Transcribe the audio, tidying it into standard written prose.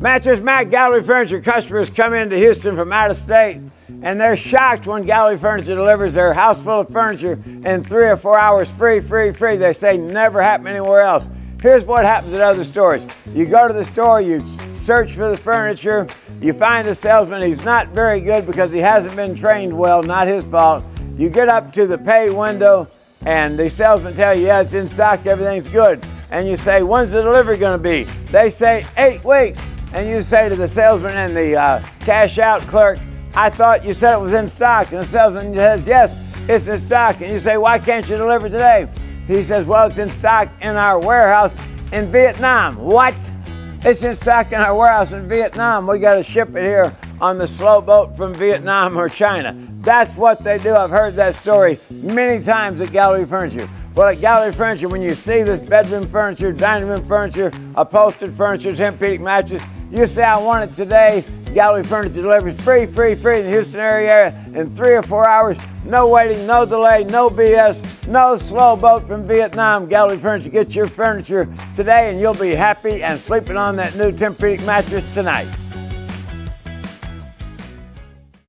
Mattress Mac Gallery Furniture customers come into Houston from out of state, and they're shocked when Gallery Furniture delivers their house full of furniture in 3 or 4 hours, free. They say never happened anywhere else. Here's what happens at other stores. You go to the store, you search for the furniture, you find the salesman, he's not very good because he hasn't been trained well, not his fault. You get up to the pay window, and the salesman tells you, yeah, it's in stock, everything's good. And you say, when's the delivery gonna be? They say 8 weeks. And you say to the salesman and the cash out clerk, I thought you said it was in stock. And the salesman says, yes, it's in stock. And you say, why can't you deliver today? He says, well, it's in stock in our warehouse in Vietnam. What? It's in stock in our warehouse in Vietnam. We got to ship it here on the slow boat from Vietnam or China. That's what they do. I've heard that story many times at Gallery Furniture. Well, at Gallery Furniture, when you see this bedroom furniture, dining room furniture, upholstered furniture, Tempur-Pedic mattress, you say, I want it today. Gallery Furniture delivers free in the Houston area in 3 or 4 hours. No waiting, no delay, no BS, no slow boat from Vietnam. Gallery Furniture, get your furniture today and you'll be happy and sleeping on that new Tempur-Pedic mattress tonight.